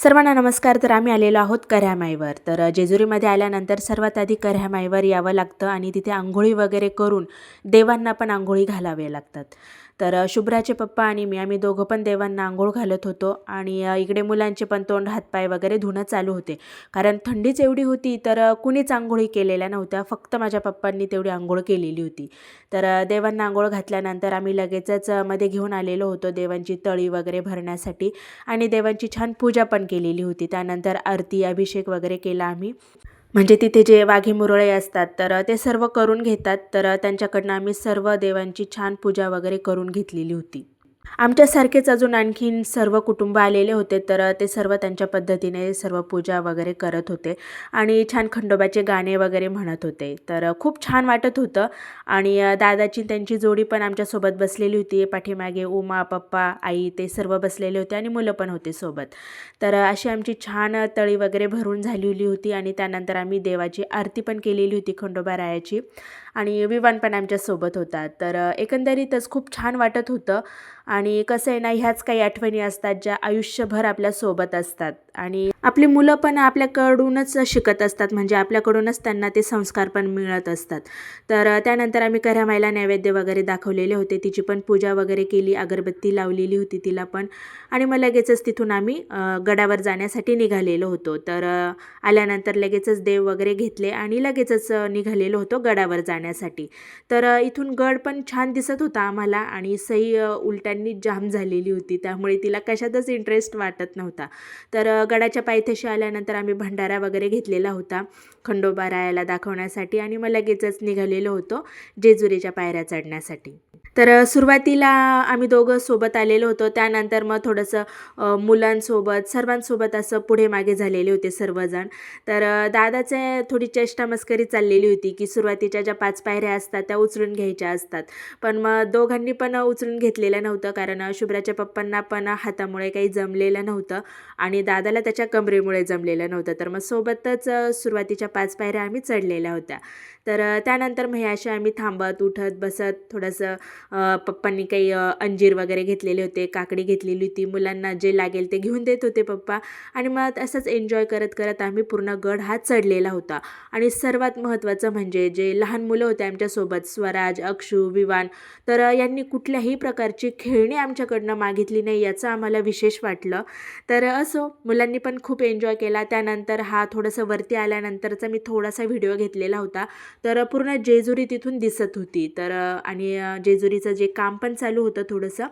सर्वांना नमस्कार. तर आम्ही आलेलो आहोत कऱ्हामाईवर. तर जेजुरीमध्ये आल्यानंतर सर्वात आधी कऱ्हामाईवर यावं लागतं आणि तिथे अंघोळी वगैरे करून देवांना पण अंघोळी घालावे लागतात. तर शुभ्राचे पप्पा आणि मी आम्ही दोघं पण देवांना अंघोळ घालत होतो आणि इकडे मुलांचे पण तोंड हातपाय वगैरे धुणं चालू होते. कारण थंडीच एवढी होती तर कुणीच अंघोळी केलेल्या नव्हत्या. फक्त माझ्या पप्पांनी तेवढी अंघोळ केलेली होती. तर देवांना अंघोळ घातल्यानंतर आम्ही लगेचच मध्ये घेऊन आलेलो होतो देवांची तळी वगैरे भरण्यासाठी आणि देवांची छान पूजा पण केलेली होती. त्यानंतर आरती अभिषेक वगैरे केला आम्ही. म्हणजे तिथे जे वाघे मुरळे असतात तर ते सर्व करून घेतात. तर त्यांच्याकडनं आम्ही सर्व देवांची छान पूजा वगैरे करून घेतलेली होती. आमच्यासारखेच अजून आणखीन सर्व कुटुंब आलेले होते तर ते सर्व त्यांच्या पद्धतीने सर्व पूजा वगैरे करत होते आणि छान खंडोबाचे गाणे वगैरे म्हणत होते. तर खूप छान वाटत होतं आणि दादाची त्यांची जोडी पण आमच्यासोबत बसलेली होती. पाठीमागे उमा, पप्पा, आई ते सर्व बसलेले होते आणि मुलं पण होते सोबत. तर अशी आमची छान तळी वगैरे भरून झालेली होती आणि त्यानंतर आम्ही देवाची आरती पण केलेली होती खंडोबा रायाची आणि विवान पण आमच्यासोबत होता. तर एकंदरीतच खूप छान वाटत होतं. आणि कसं आहे ना, ह्याच काही आठवणी असतात ज्या आयुष्यभर आपल्यासोबत असतात आणि आपली मुलं पण आपल्याकडूनच शिकत असतात. म्हणजे आपल्याकडूनच त्यांना ते संस्कार पण मिळत असतात. तर त्यानंतर आम्ही कऱ्हामाईला नैवेद्य वगैरे दाखवलेले होते. तिची पण पूजा वगैरे केली, अगरबत्ती लावलेली होती तिला पण आणि मग लगेचच तिथून आम्ही गडावर जाण्यासाठी निघालेलो होतो. तर आल्यानंतर लगेचच देव वगैरे घेतले आणि लगेचच निघालेलो होतो गडावर जाण्यासाठी. तर इथून गड पण छान दिसत होता आम्हाला आणि सई उलट्यांनी जाम झालेली होती, त्यामुळे तिला कशातच इंटरेस्ट वाटत नव्हता. तर गडाच्या पायथ्याशी आल्यानंतर आम्ही भंडारा वगैरे घेतलेला होता खंडोबा रायाला दाखवण्यासाठी आणि मग लगेचच निघालेलो होतो जेजुरीच्या पायऱ्या चढण्यासाठी. तर सुरुवातीला आम्ही दोघं सोबत आलेलो होतो. त्यानंतर मग थोडंसं मुलांसोबत सर्वांसोबत असं पुढे मागे झालेले होते सर्वजण. तर दादाचे थोडी चेष्टा मस्करी चाललेली होती की सुरुवातीच्या ज्या 5 पायऱ्या असतात त्या उचलून घ्यायच्या असतात. पण मग दोघांनी पण उचलून घेतलेलं नव्हतं कारण शुभ्राच्या पप्पांना पण हातामुळे काही जमलेलं नव्हतं आणि दादाला त्याच्या कमरेमुळे जमलेलं नव्हतं. तर मग सोबतच सुरुवातीच्या 5 पायऱ्या आम्ही चढलेल्या होत्या. तर त्यानंतर मग हे असे आम्ही थांबत उठत बसत थोडंसं पप्पांनी काही अंजीर वगैरे घेतलेले होते, काकडी घेतलेली होती, मुलांना जे लागेल ते घेऊन देत होते पप्पा आणि मग असंच एन्जॉय करत करत आम्ही पूर्ण गड हा चढलेला होता. आणि सर्वात महत्त्वाचं म्हणजे जे लहान मुलं होते आमच्यासोबत स्वराज, अक्षू, विवान, तर यांनी कुठल्याही प्रकारची खेळणी आमच्याकडनं मागितली नाही, याचं आम्हाला विशेष वाटलं. तर असो मुलांनी पण खूप एन्जॉय केला. त्यानंतर हा थोडंसं वरती आल्यानंतरचा मी थोडासा व्हिडिओ घेतलेला होता. तर पूर्ण जेजुरी तिथून दिसत होती. तर आणि जेजुरीचं जे काम पण चालू होतं थोडंसं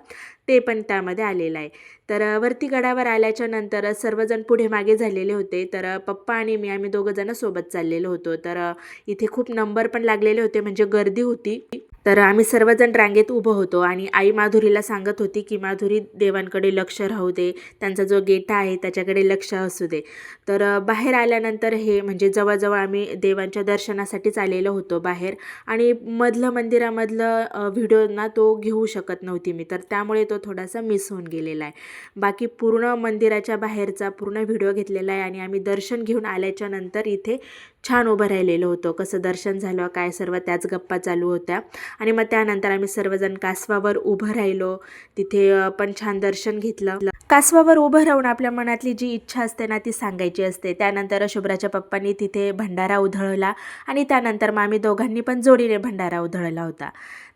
ते पण त्यामध्ये आलेलं आहे. तर वरती गडावर आल्याच्या नंतर सर्वजण पुढे मागे झालेले होते. तर पप्पा आणि मी आम्ही दोघंजणं सोबत चाललेलो होतो. तर इथे खूप नंबर पण लागलेले होते म्हणजे गर्दी होती. तर आम्ही सर्वजण रांगेत उभं होतो आणि आई माधुरीला सांगत होती की माधुरी देवांकडे लक्ष राहू दे, त्यांचा जो गेटा आहे त्याच्याकडे लक्ष असू दे. तर बाहेर आल्यानंतर हे म्हणजे जवळजवळ आम्ही देवांच्या दर्शनासाठीच आलेलो होतो बाहेर आणि मंदिरामधलं व्हिडिओ ना तो घेऊ शकत नव्हती मी, तर त्यामुळे तो थोडासा मिस होऊन गेलेला आहे. बाकी पूर्ण मंदिराच्या बाहेरचा पूर्ण व्हिडिओ घेतलेला आहे आणि आम्ही दर्शन घेऊन आल्याच्या नंतर इथे छान उभं राहिलेलो होतो. कसं दर्शन झालं काय सर्व त्याच गप्पा चालू होत्या आणि मग त्यानंतर आम्ही सर्वजण कासवावर उभं राहिलो. तिथे पण छान दर्शन घेतलं. कासवावर उभं राहून आपल्या मनातली जी इच्छा असते ना ती सांगायची असते. त्यानंतर शुभ्राच्या पप्पांनी तिथे भंडारा उधळला आणि त्यानंतर मग आम्ही दोघांनी पण जोडीने भंडारा उधळला होता.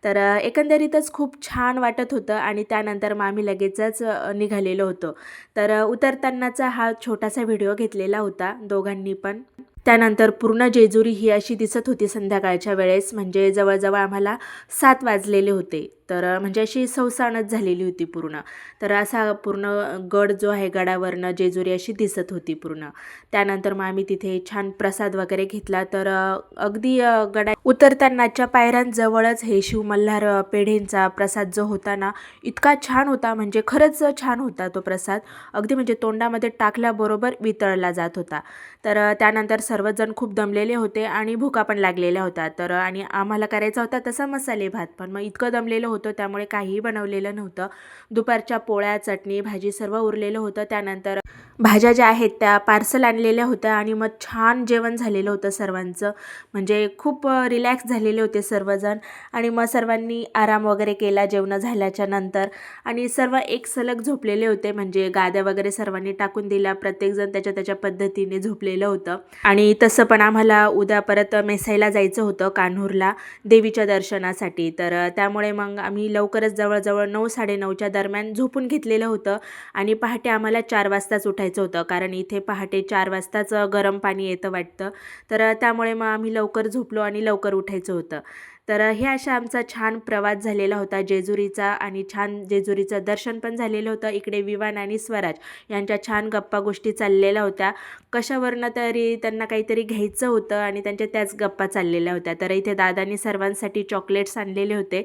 तर एकंदरीतच खूप छान वाटत होतं आणि त्यानंतर मग आम्ही लगेचच निघालेलो होतो. तर उतरतानाचा हा छोटासा व्हिडिओ घेतलेला होता दोघांनी पण. त्यानंतर पूर्ण जेजुरी ही अशी दिसत होती संध्याकाळच्या वेळेस, म्हणजे जवळजवळ आम्हाला 7 वाजलेले होते. तर म्हणजे अशी सवसाणच झालेली होती पूर्ण. तर असा पूर्ण गड जो आहे गडावरनं जेजुरी अशी दिसत होती पूर्ण. त्यानंतर मग आम्ही तिथे छान प्रसाद वगैरे घेतला. तर अगदी गडा उतरतानाच्या पायऱ्यांजवळच हे शिवमल्हार पेढेंचा प्रसाद जो होता ना इतका छान होता, म्हणजे खरंच छान होता तो प्रसाद. अगदी म्हणजे तोंडामध्ये टाकल्याबरोबर वितळला जात होता. तर त्यानंतर सर्वजण खूप दमलेले होते आणि भुका पण लागलेल्या होत्या. तर आणि आम्हाला करायचा होता तसा मसाले भात, पण मग इतकं दमलेलं होतं त्यामुळे काहीही बनवलेलं नव्हतं. दुपारच्या पोळ्या, चटणी, भाजी सर्व उरलेलं होतं. त्यानंतर भाज्या ज्या आहेत त्या पार्सल आणलेल्या होत्या आणि मग छान जेवण झालेलं होतं सर्वांचं. म्हणजे खूप रिलॅक्स झालेले होते सर्वजण आणि मग सर्वांनी आराम वगैरे केला जेवणं झाल्याच्या नंतर आणि सर्व एक सलग झोपलेले होते. म्हणजे गाद्या वगैरे सर्वांनी टाकून दिल्या. प्रत्येकजण त्याच्या त्याच्या पद्धतीने झोपलेलं होतं आणि तसं पण आम्हाला उद्या परत मेसाईला जायचं होतं कान्हूरला देवीच्या दर्शनासाठी. तर त्यामुळे मग आम्ही लवकरच जवळजवळ 9-9:30च्या दरम्यान झोपून घेतलेलं होतं आणि पहाटे आम्हाला 4 वाजताच उठायचं होतं, कारण इथे पहाटे 4 वाजताच गरम पाणी येतं वाटतं. तर त्यामुळे मग आम्ही लवकर झोपलो आणि लवकर उठायचं होतं. तर हे अशा आमचा छान प्रवास झालेला होता जेजुरीचा आणि छान जेजुरीचं दर्शन पण झालेलं होतं. इकडे विवान आणि स्वराज यांच्या छान गप्पा गोष्टी चाललेल्या होत्या. कशावरनं तरी त्यांना काहीतरी घ्यायचं होतं आणि त्यांच्या त्याच गप्पा चाललेल्या होत्या. तर इथे दादांनी सर्वांसाठी चॉकलेट्स आणलेले होते.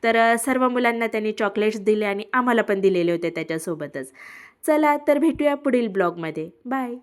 तर सर्व मुलांना त्यांनी चॉकलेट्स दिले आणि आम्हाला पण दिलेले होते त्याच्यासोबतच. चला तर भेटूया पुढील ब्लॉगमध्ये. बाय.